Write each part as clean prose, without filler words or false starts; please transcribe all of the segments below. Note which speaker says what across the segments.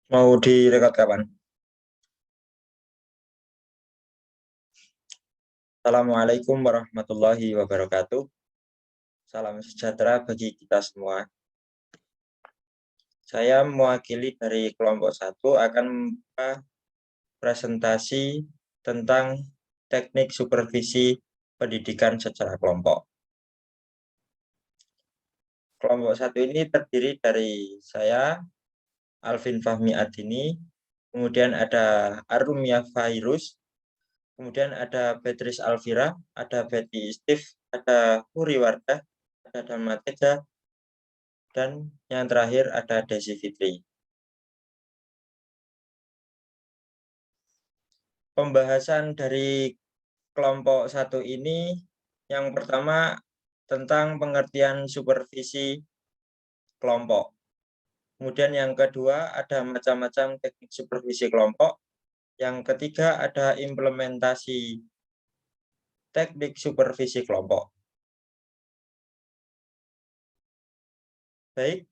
Speaker 1: Mau direkod kapan? Assalamualaikum warahmatullahi wabarakatuh. Salam sejahtera bagi kita semua. Saya mewakili dari kelompok 1 akan membuka presentasi tentang teknik supervisi pendidikan secara kelompok. Kelompok 1 ini terdiri dari saya, Alvin Fahmi Adini, kemudian ada Arumia Fairuz, kemudian ada Beatrice Alvira, ada Betty Steve, ada Puri Wardah, ada Dharma Teja, dan yang terakhir ada Desi Fitri. Pembahasan dari kelompok 1 ini yang pertama tentang pengertian supervisi kelompok. Kemudian yang kedua ada macam-macam teknik supervisi kelompok. Yang ketiga ada implementasi teknik supervisi kelompok. Baik,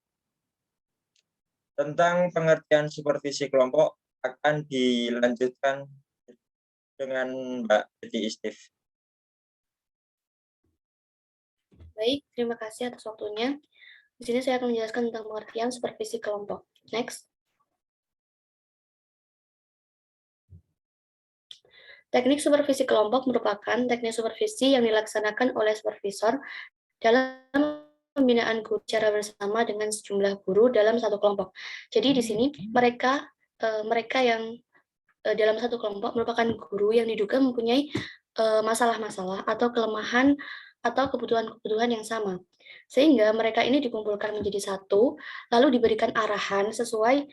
Speaker 1: tentang pengertian supervisi kelompok akan dilanjutkan dengan Mbak Betty Steve.
Speaker 2: Baik, terima kasih atas waktunya. Di sini saya akan menjelaskan tentang pengertian supervisi kelompok. Next. Teknik supervisi kelompok merupakan teknik supervisi yang dilaksanakan oleh supervisor dalam pembinaan guru secara bersama dengan sejumlah guru dalam satu kelompok. Jadi di sini mereka yang dalam satu kelompok merupakan guru yang diduga mempunyai masalah-masalah atau kelemahan atau kebutuhan-kebutuhan yang sama. Sehingga mereka ini dikumpulkan menjadi satu, lalu diberikan arahan sesuai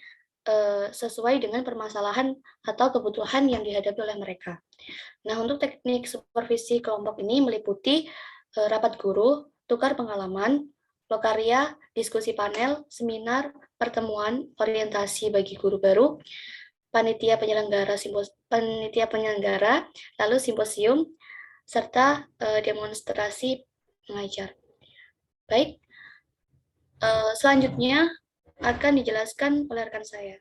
Speaker 2: dengan permasalahan atau kebutuhan yang dihadapi oleh mereka. Nah, untuk teknik supervisi kelompok ini meliputi rapat guru, tukar pengalaman, lokaria, diskusi panel, seminar, pertemuan, orientasi bagi guru baru, panitia penyelenggara, lalu simposium, serta demonstrasi mengajar. Baik, selanjutnya akan dijelaskan oleh rekan saya.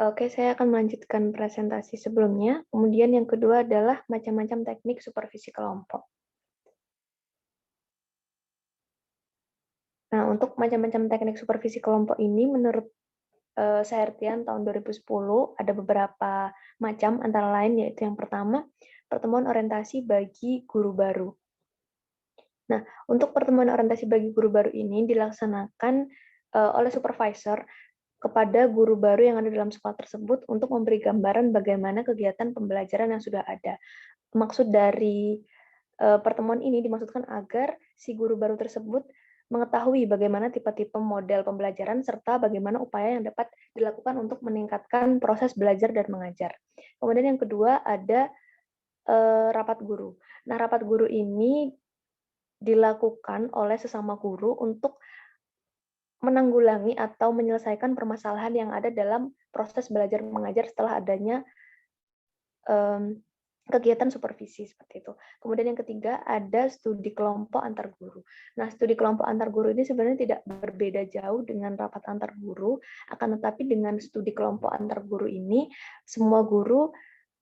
Speaker 3: Oke, saya akan melanjutkan presentasi sebelumnya. Kemudian yang kedua adalah macam-macam teknik supervisi kelompok. Nah, untuk macam-macam teknik supervisi kelompok ini, menurut Sahertian tahun 2010, ada beberapa macam, antara lain yaitu yang pertama, pertemuan orientasi bagi guru baru. Nah, untuk pertemuan orientasi bagi guru baru ini dilaksanakan oleh supervisor kepada guru baru yang ada dalam sekolah tersebut untuk memberi gambaran bagaimana kegiatan pembelajaran yang sudah ada. Maksud dari pertemuan ini dimaksudkan agar si guru baru tersebut mengetahui bagaimana tipe-tipe model pembelajaran serta bagaimana upaya yang dapat dilakukan untuk meningkatkan proses belajar dan mengajar. Kemudian yang kedua ada rapat guru. Nah, rapat guru ini dilakukan oleh sesama guru untuk menanggulangi atau menyelesaikan permasalahan yang ada dalam proses belajar mengajar setelah adanya kegiatan supervisi seperti itu. Kemudian yang ketiga ada studi kelompok antar guru. Nah, studi kelompok antar guru ini sebenarnya tidak berbeda jauh dengan rapat antar guru, akan tetapi dengan studi kelompok antar guru ini semua guru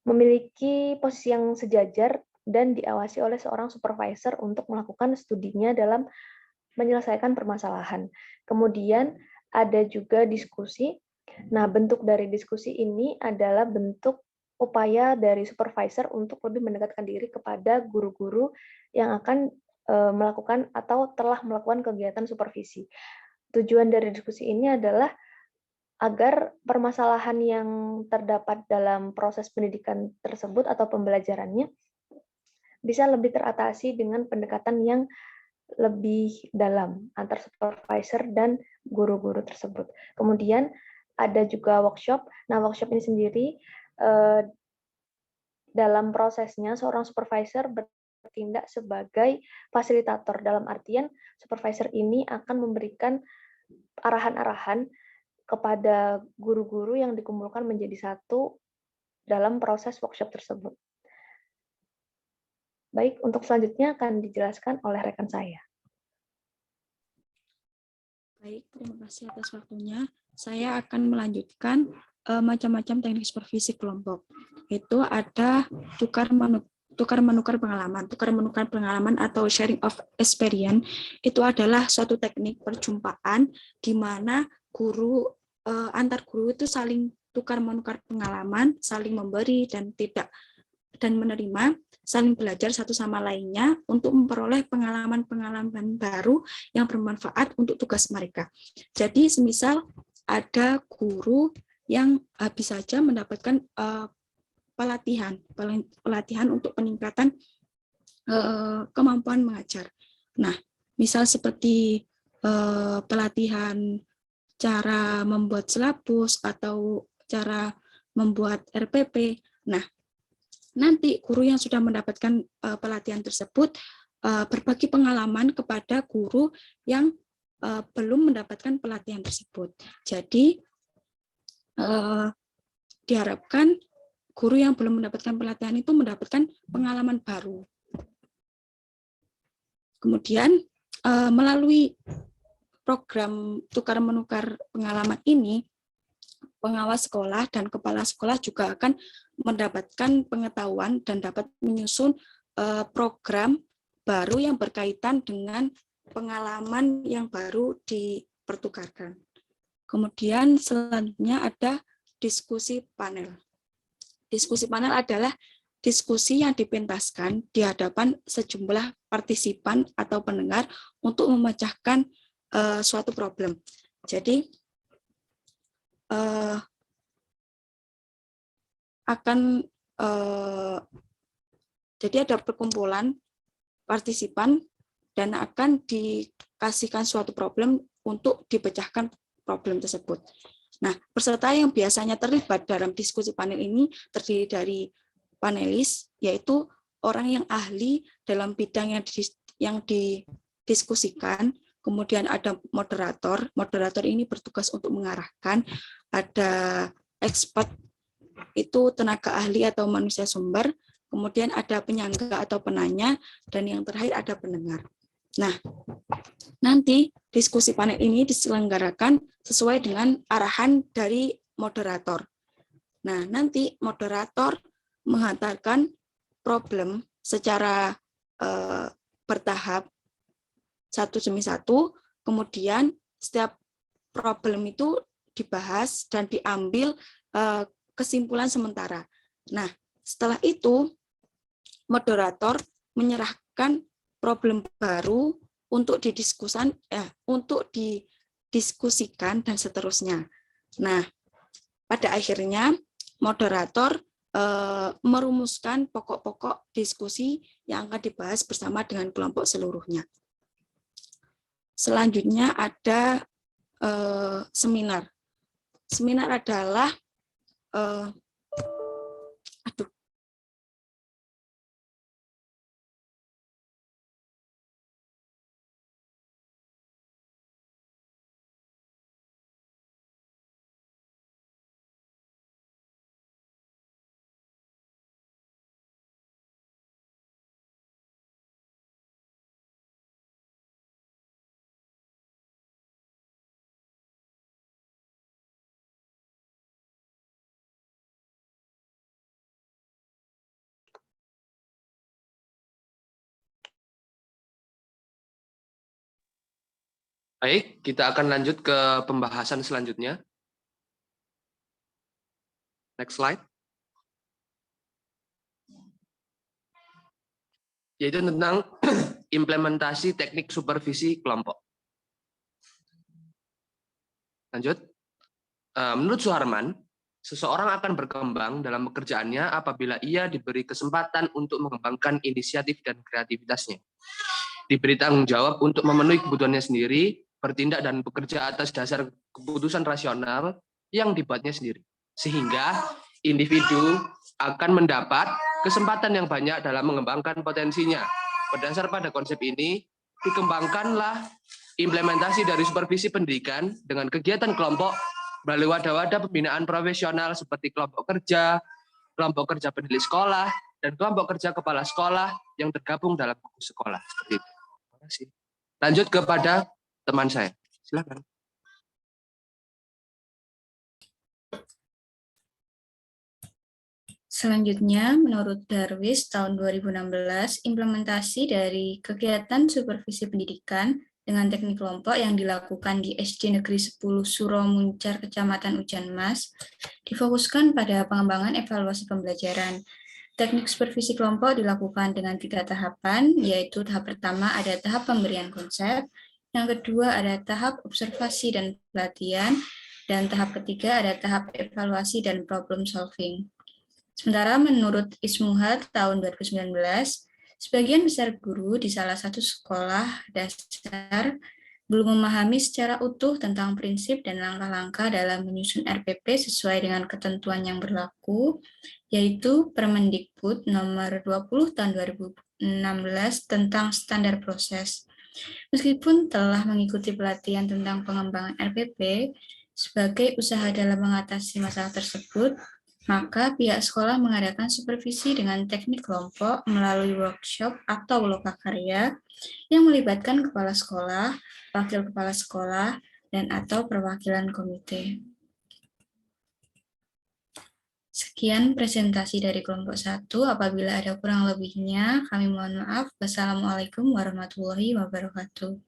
Speaker 3: memiliki posisi yang sejajar dan diawasi oleh seorang supervisor untuk melakukan studinya dalam menyelesaikan permasalahan. Kemudian ada juga diskusi. Nah, bentuk dari diskusi ini adalah bentuk upaya dari supervisor untuk lebih mendekatkan diri kepada guru-guru yang akan melakukan atau telah melakukan kegiatan supervisi. Tujuan dari diskusi ini adalah agar permasalahan yang terdapat dalam proses pendidikan tersebut atau pembelajarannya bisa lebih teratasi dengan pendekatan yang lebih dalam antar supervisor dan guru-guru tersebut. Kemudian ada juga workshop. Nah, workshop ini sendiri dalam prosesnya seorang supervisor bertindak sebagai fasilitator, dalam artian supervisor ini akan memberikan arahan-arahan kepada guru-guru yang dikumpulkan menjadi satu dalam proses workshop tersebut. Baik, untuk selanjutnya akan dijelaskan oleh rekan saya.
Speaker 4: Baik, terima kasih atas waktunya. Saya akan melanjutkan macam-macam teknik supervisi kelompok. Itu ada tukar-menukar pengalaman atau sharing of experience. Itu adalah suatu teknik perjumpaan di mana antar guru itu saling tukar-menukar pengalaman, saling memberi dan menerima, saling belajar satu sama lainnya untuk memperoleh pengalaman-pengalaman baru yang bermanfaat untuk tugas mereka. Jadi semisal ada guru yang habis saja mendapatkan pelatihan untuk peningkatan kemampuan mengajar. Nah, misal seperti pelatihan cara membuat silabus atau cara membuat RPP. Nah, nanti guru yang sudah mendapatkan pelatihan tersebut berbagi pengalaman kepada guru yang belum mendapatkan pelatihan tersebut. Jadi diharapkan guru yang belum mendapatkan pelatihan itu mendapatkan pengalaman baru. Kemudian melalui program tukar-menukar pengalaman ini, pengawas sekolah dan kepala sekolah juga akan mendapatkan pengetahuan dan dapat menyusun program baru yang berkaitan dengan pengalaman yang baru dipertukarkan. Kemudian selanjutnya ada diskusi panel. Diskusi panel adalah diskusi yang dipentaskan di hadapan sejumlah partisipan atau pendengar untuk memecahkan suatu problem. Jadi jadi ada perkumpulan partisipan dan akan dikasihkan suatu problem untuk dipecahkan problem tersebut. Nah, peserta yang biasanya terlibat dalam diskusi panel ini terdiri dari panelis, yaitu orang yang ahli dalam bidang yang didiskusikan. Kemudian ada moderator. Moderator ini bertugas untuk mengarahkan. Ada expert, itu tenaga ahli atau manusia sumber. Kemudian ada penyangga atau penanya, dan yang terakhir ada pendengar. Nah, nanti diskusi panel ini diselenggarakan sesuai dengan arahan dari moderator. Nah, nanti moderator menghantarkan problem secara bertahap, satu demi satu, kemudian setiap problem itu dibahas dan diambil kesimpulan sementara. Nah, setelah itu moderator menyerahkan problem baru untuk didiskusikan dan seterusnya. Nah, pada akhirnya moderator merumuskan pokok-pokok diskusi yang akan dibahas bersama dengan kelompok seluruhnya. Selanjutnya ada seminar. Seminar adalah
Speaker 5: Baik, kita akan lanjut ke pembahasan selanjutnya. Next slide. Yaitu tentang implementasi teknik supervisi kelompok. Lanjut. Menurut Suharman, seseorang akan berkembang dalam pekerjaannya apabila ia diberi kesempatan untuk mengembangkan inisiatif dan kreativitasnya. Diberi tanggung jawab untuk memenuhi kebutuhannya sendiri, bertindak dan bekerja atas dasar keputusan rasional yang dibuatnya sendiri. Sehingga individu akan mendapat kesempatan yang banyak dalam mengembangkan potensinya. Berdasar pada konsep ini, dikembangkanlah implementasi dari supervisi pendidikan dengan kegiatan kelompok melalui wadah-wadah pembinaan profesional seperti kelompok kerja pendidik sekolah, dan kelompok kerja kepala sekolah yang tergabung dalam gugus sekolah. Seperti itu. Terima kasih. Lanjut kepada teman saya. Silakan.
Speaker 6: Selanjutnya, menurut Darwis tahun 2016, implementasi dari kegiatan supervisi pendidikan dengan teknik kelompok yang dilakukan di SD Negeri 10 Suromuncar, Kecamatan Ujan Mas, difokuskan pada pengembangan evaluasi pembelajaran. Teknik supervisi kelompok dilakukan dengan 3 tahapan, yaitu tahap pertama ada tahap pemberian konsep, yang kedua ada tahap observasi dan pelatihan, dan tahap ketiga ada tahap evaluasi dan problem solving. Sementara menurut Ismuhat tahun 2019, sebagian besar guru di salah satu sekolah dasar belum memahami secara utuh tentang prinsip dan langkah-langkah dalam menyusun RPP sesuai dengan ketentuan yang berlaku, yaitu Permendikbud nomor 20 tahun 2016 tentang standar proses. Meskipun telah mengikuti pelatihan tentang pengembangan RPP sebagai usaha dalam mengatasi masalah tersebut, maka pihak sekolah mengadakan supervisi dengan teknik kelompok melalui workshop atau lokakarya yang melibatkan kepala sekolah, wakil kepala sekolah, dan atau perwakilan komite. Sekian presentasi dari kelompok 1. Apabila ada kurang lebihnya, kami mohon maaf. Wassalamualaikum warahmatullahi wabarakatuh.